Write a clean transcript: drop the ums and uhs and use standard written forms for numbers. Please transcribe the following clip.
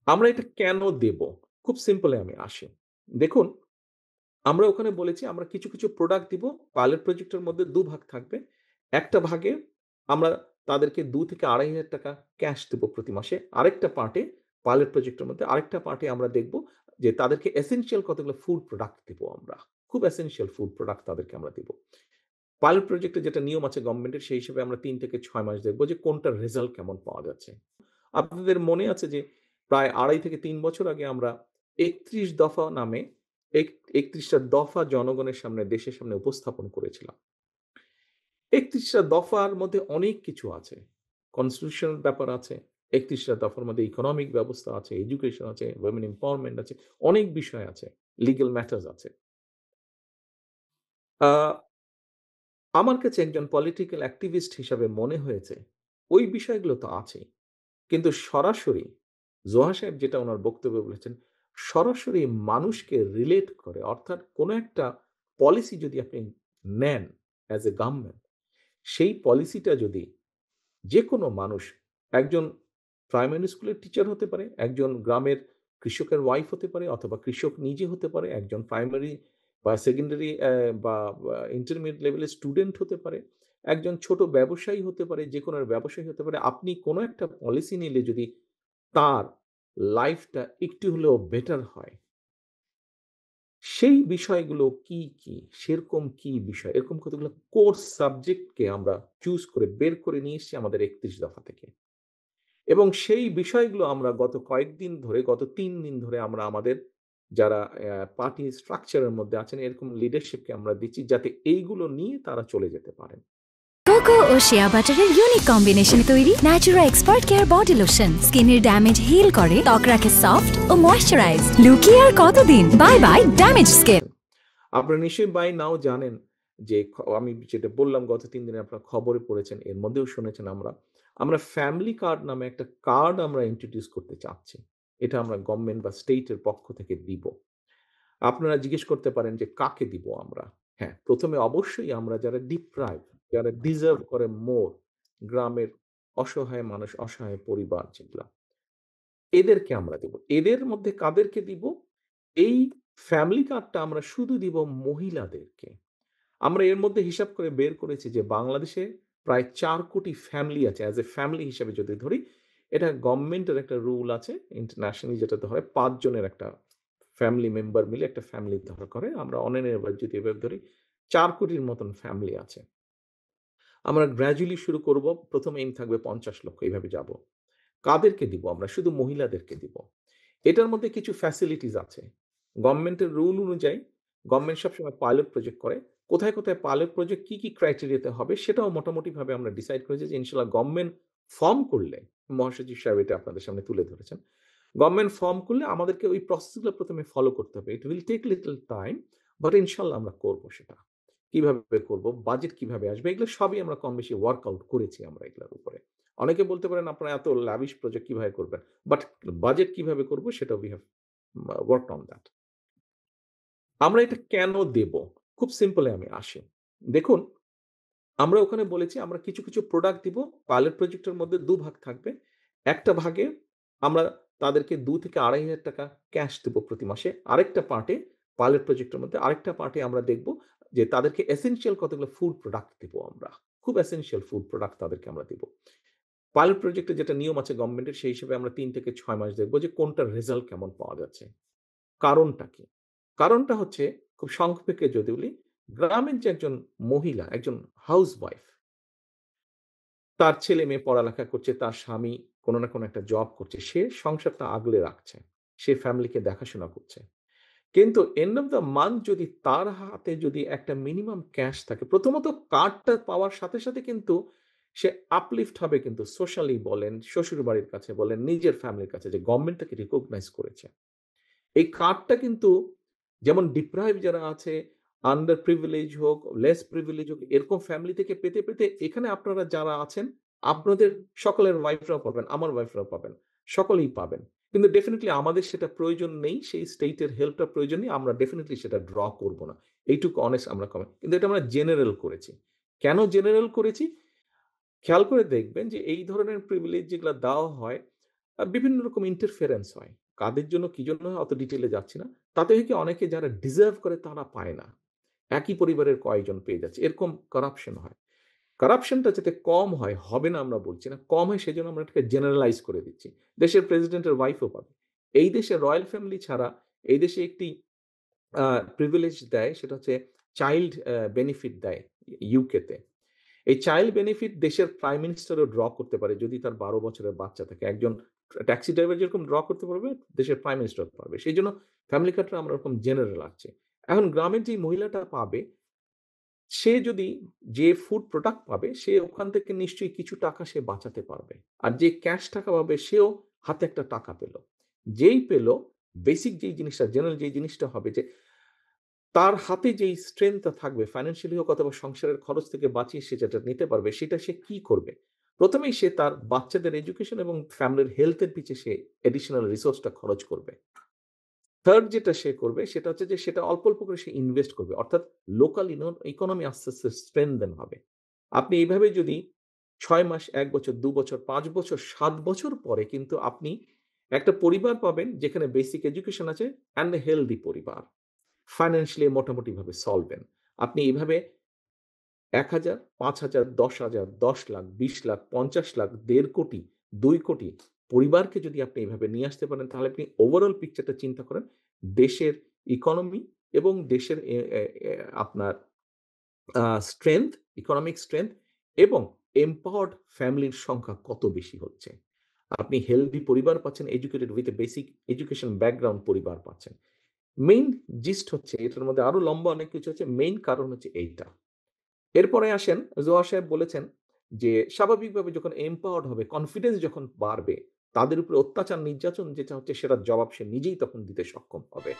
আমরা এটা কেন দেব? খুব সিম্পলি আমি আসি। দেখুন, আমরা ওখানে বলেছি আমরা কিছু প্রোডাক্ট দিব। পাইলট প্রজেক্ট এর মধ্যে ২ ভাগ থাকবে। একটা ভাগে আমরা তাদেরকে ৳২,000 থেকে ৳২,৫০০ ক্যাশ দেব প্রতি মাসে। আরেকটা পার্টে পাইলট প্রজেক্ট এর মধ্যে আরেকটা পার্টে আমরা দেখব যে তাদেরকে এসেনশিয়াল কতগুলো ফুড প্রোডাক্ট দিব আমরা। খুব এসেনশিয়াল ফুড প্রোডাক্ট তাদেরকে আমরা দিব। পাইলট প্রজেক্ট এর যেটা নিয়ম আছে গভর্নমেন্টের সেই হিসেবে আমরা ৩ থেকে ৬ মাস দেখব যে কোনটার রেজাল্ট কেমন পাওয়া যাচ্ছে। আপনাদের মনে আছে যে প্রায় ২.৫ থেকে ৩ বছর আগে আমরা ৩১ দফা নামে ৩১ টা দফা জনগণের সামনে দেশের সামনে উপস্থাপন করেছিলাম। ৩১ টা দফার মধ্যে অনেক কিছু আছে। কনস্টিটিউশনাল ব্যাপার আছে। ৩১ টা দফার মধ্যে ইকোনমিক ব্যবস্থা আছে, এডুকেশন আছে, ওমেন এম্পাওয়ারমেন্ট আছে, অনেক বিষয় আছে। লিগ্যাল ম্যাটার্স আছে। আ আমার কাছে একজন পলিটিক্যাল অ্যাক্টিভিস্ট হিসাবে মনে হয়েছে, ওই বিষয়গুলো তো আছেই। কিন্তু সরাসরি জোহা সাহেব যেটা উনার বক্তব্যে বলেছেন, সরাসরি মানুষকে রিলেট করে অর্থাৎ কোন একটা পলিসি যদি আপনি নেন অ্যাজ এ গভর্নমেন্ট, সেই পলিসিটা যদি যেকোনো মানুষ, একজন প্রাইমারি স্কুলের টিচার হতে পারে, একজন গ্রামের কৃষকের ওয়াইফ হতে পারে অথবা কৃষক নিজে হতে পারে, একজন প্রাইমারি বা সেকেন্ডারি বা ইন্টারমিডিয়েট লেভেলের স্টুডেন্ট হতে পারে, একজন ছোট ব্যবসায়ী হতে পারে, যেকোনো ব্যবসায়ী হতে পারে। আপনি কোন একটা পলিসি নিলে যদি তার লাইফটা একটু হলেও বেটার হয়, সেই বিষয়গুলো কি? সেরকম কি বিষয়? এরকম কতগুলো কোর্স সাবজেক্টকে আমরা চুজ করে বের করে নিয়ে এসেছি আমাদের ৩১ দফা থেকে। এবং সেই বিষয়গুলো আমরা গত কয়েকদিন ধরে, গত ৩ দিন ধরে আমরা আমাদের যারা পার্টি স্ট্রাকচার এর মধ্যে আছেন এরকম লিডারশিপকে আমরা দিচ্ছি যাতে এইগুলো নিয়ে তারা চলে যেতে পারেন। কোকো ও শিয়া বাটারের ইউনিক কম্বিনেশনে তৈরি Natura expert care body lotion স্কিনের ড্যামেজ হিল করে, ত্বক রাখে সফট ও ময়েশ্চারাইজ। লুকিয়ে আর কতদিন? Bye bye damage skin. আপনারা নিশ্চয়ই বাই নাও জানেন যে আমি যেটা বললাম গত ৩ দিনে আপনারা খবরে পড়েছেন, এর মধ্যেও শুনেছেন আমরা ফ্যামিলি কার্ড নামে একটা কার্ড আমরা ইন্ট্রোডিউস করতে চাচ্ছি। এটা আমরা গভর্নমেন্ট বা স্টেট এর পক্ষ থেকে দিব। আপনারা জিজ্ঞেস করতে পারেন যে কাকে দিব আমরা? হ্যাঁ, ১ম এ অবশ্যই আমরা যারা ডিপ্রাইভ, যারা ডিজার্ভ করে মোর, গ্রামের অসহায় মানুষ, অসহায় পরিবার যেগুলা, এদেরকে আমরা দিব। এদের মধ্যে কাদেরকে দিব? এই ফ্যামিলি কার্ডটা আমরা শুধু দিব মহিলাদেরকে। আমরা এর মধ্যে হিসাব করে বের করেছি যে বাংলাদেশে প্রায় ৪ কোটি ফ্যামিলি আছে। অ্যাজ এ ফ্যামিলি হিসেবে যদি ধরি, এটা গভর্নমেন্টের একটা রুল আছে ইন্টারন্যাশনালি যেটা ধরে ৫ জনের একটা ফ্যামিলি মেম্বার মিলে একটা ফ্যামিলি ধরা করে। আমরা অন এন এভারেজ যদি এভাবে ধরি ৪ কোটির মতন ফ্যামিলি আছে। আমরা গ্র্যাজুয়ালি শুরু করব। ১ম এইম থাকবে ৫০ লক্ষ এভাবে যাব। কাদেরকে দিব আমরা? শুধু মহিলাদেরকে দিব। এটার মধ্যে কিছু ফ্যাসিলিটিস আছে। গভর্নমেন্টের রুল অনুযায়ী গভর্নমেন্ট সবসময় পাইলট প্রজেক্ট করে। কোথায় পাইলট প্রজেক্ট কি ক্রাইটেরিয়াতে হবে সেটাও মোটামুটিভাবে আমরা ডিসাইড করেছি যে ইনশাআল্লাহ গভর্নমেন্ট ফর্ম করলে, মহাসচিব সাহেব এটা আপনাদের সামনে তুলে ধরেছেন। গভর্নমেন্ট ফর্ম করলে আমাদেরকে ওই প্রসেস গুলো ১ম এ ফলো করতে হবে। It will take little time but ইনশাআল্লাহ আমরা করব সেটা। কিভাবে করব, বাজেট কিভাবে আসবে এগুলো সবই আমরা কম বেশি ওয়ার্ক আউট করেছি আমরা এগুলোর উপরে। অনেকে বলতে পারেন আপনারা এত লাভিশ প্রজেক্ট কিভাবে করবেন? বাট বাজেট কিভাবে করব সেটা we have worked on that. আমরা এটা কেন দেব? খুব সিম্পলি আমি আসি। দেখুন, আমরা ওখানে বলেছি আমরা কিছু প্রোডাক্ট দিব। পাইলট প্রজেক্ট এর মধ্যে ২ ভাগ থাকবে। একটা ভাগে আমরা তাদেরকে ৳২,০০০-২,৫০০ ক্যাশ দেব প্রতি মাসে। আরেকটা পার্টে পাইলট প্রজেক্ট এর মধ্যে আরেকটা পার্টে আমরা দেখব যে তাদেরকে এসেনশিয়াল কতগুলো ফুড প্রোডাক্ট দিব আমরা। খুব এসেনশিয়াল ফুড প্রোডাক্ট তাদেরকে আমরা দিব। পাইলট প্রজেক্ট এর যেটা নিয়ম আছে গভর্নমেন্টের সেই হিসেবে আমরা ৩ থেকে ৬ মাস দেখব যে কোনটার রেজাল্ট কেমন পাওয়া যাচ্ছে। কারণটা কি? কারণটা হচ্ছে খুব সংক্ষেপে যদি বলি, গ্রামের যে একজন মহিলা, একজন হাউসওয়াইফ, তার ছেলে-মেয়ে পড়ালেখা করছে, তার স্বামী কোন না কোন একটা জব করছে। সে সংসারটা আগলে রাখছে। সে ফ্যামিলিকে দেখাশোনা করছে। কিন্তু এন্ড অফ দ্যা মান্থ যদি তার হাতে যদি একটা মিনিমাম ক্যাশ থাকে, প্রথমত কার্ডটা পাওয়ার সাথে কিন্তু সে আপলিফট হবে কিন্তু সোশ্যালি বলেন, শ্বশুরবাড়ির কাছে বলেন, নিজের ফ্যামিলির কাছে যে গভর্নমেন্ট তাকে রিকগনাইজ করেছে। এই কার্ডটা কিন্তু যেমন ডিপ্রাইভ যারা আছে, আন্ডার প্রিভিলেজ হোক, লেস প্রিভিলেজ হোক, এরকম ফ্যামিলি থেকে পেতে এখানে আপনারা যারা আছেন, আপনাদের সকলের ওয়াইফরাও পাবেন, আমার ওয়াইফরাও পাবেন। সকলেই পাবেন। কিন্তু ডেফিনিটলি আমাদের সেটা প্রয়োজন নেই। সেই স্টেটের হেল্পটা প্রয়োজন নেই। আমরা ডেফিনিটলি সেটা ড্র করব না। এইটুকু অনেস্ট আমরা কিন্তু এটা আমরা জেনারেল করেছি। কেন জেনারেল করেছি? খেয়াল করে দেখবেন যে এই ধরনের প্রিভিলেজ যেগুলা দেওয়া হয় বিভিন্ন রকম ইন্টারফেরেন্স হয়। কাদের জন্য কি জন্য হয় অত ডিটেইলে যাচ্ছি না। তাতে হয় কি অনেকে যারা ডিজার্ভ করে তারা পায় না। একই পরিবারের কয়েকজন পেয়ে যাচ্ছে। এরকম করাপশন হয়। করাপশনটা যাতে কম হয়, হবে না আমরা বলছি না। কম হয় সেজন্য আমরা এটাকে জেনারেলাইজ করে দিচ্ছি। দেশের প্রেসিডেন্টের ওয়াইফও পাবে। এই দেশে রয়াল ফ্যামিলি ছাড়া এই দেশে একটি আ প্রিভিলেজ দেয় সেটা হচ্ছে চাইল্ড বেনিফিট দেয় ইউকে তে। এই চাইল্ড বেনিফিট দেশের প্রাইম মিনিস্টারও ড্র করতে পারে যদি তার ১২ বছরের বাচ্চা থাকে। একজন ট্যাক্সি ড্রাইভার যেরকম ড্র করতে পারবে, দেশের প্রাইম মিনিস্টার পারবে। সেইজন্য ফ্যামিলি কার্ডটা আমরা ওরকম জেনারেল রাখছি। এখন গ্রামের যে মহিলাটা পাবে, সে যদি যে ফুড প্রোডাক্ট পাবে, সে ওখান থেকে নিশ্চয়ই কিছু টাকা সে বাঁচাতে পারবে। আর যে ক্যাশ টাকা পাবে, সেও হাতে একটা টাকা পেল। যেই পেল, বেসিক যেই জিনিসটা, জেনারেল যেই জিনিসটা হবে যে তার হাতে যেই স্ট্রেংথ টা থাকবে ফাইন্যান্সিয়ালি হোক অথবা সংসারের খরচ থেকে বাঁচিয়ে সে যেটা নিতে পারবে সেটা সে কি করবে? ১ম এই সে তার বাচ্চাদের এডুকেশন এবং ফ্যামিলির হেলথ এর পিছে সে অ্যাডিশনাল রিসোর্স টা খরচ করবে। 3rd যেটা সে করবে সেটা হচ্ছে যে সেটা অল্প, অল্প করে সে ইনভেস্ট করবে। অর্থাৎ লোকাল ইকোনমি আস্তে, আস্তে স্ট্রেংথেন হবে। আপনি এইভাবে যদি ৬ মাস, ১ বছর, ২ বছর, ৫ বছর, ৭ বছর পরে কিন্তু আপনি একটা পরিবার পাবেন যেখানে বেসিক এডুকেশন আছে অ্যান্ড এ হেলথি পরিবার। ফাইন্যান্সিয়ালি মোটামুটিভাবে সলভেন্ট। আপনি এভাবে ১,০০০, ৫,০০০, ১০,০০০, ১০,০০,০০০, ২০,০০,০০০, ৫০,০০,০০০, ১.৫ কোটি, ২ কোটি পরিবারকে যদি আপনি এভাবে নিয়ে আসতে পারেন তাহলে আপনি ওভারঅল পিকচারটা চিন্তা করেন। দেশের ইকোনমি এবং দেশের এ এ এ আপনার স্ট্রেংথ, ইকোনমিক স্ট্রেংথ এবং এম্পাওয়ার্ড ফ্যামিলির সংখ্যা কত বেশি হচ্ছে। আপনি হেলথি পরিবার পাচ্ছেন, educated with a basic education background পরিবার পাচ্ছেন। মেইন জিস্ট হচ্ছে এটার মধ্যে আরো লম্বা অনেক কিছু আছে। মেইন কারণ হচ্ছে এইটা। এরপরে আসেন জোহার সাহেব বলেছেন যে স্বাভাবিকভাবে যখন এম্পাওয়ার্ড হবে, কনফিডেন্স যখন বাড়বে, তাদের উপরে অত্যাচার নির্যাতন যেটা হচ্ছে সেটার জবাব সে নিজেই তখন দিতে সক্ষম হবে।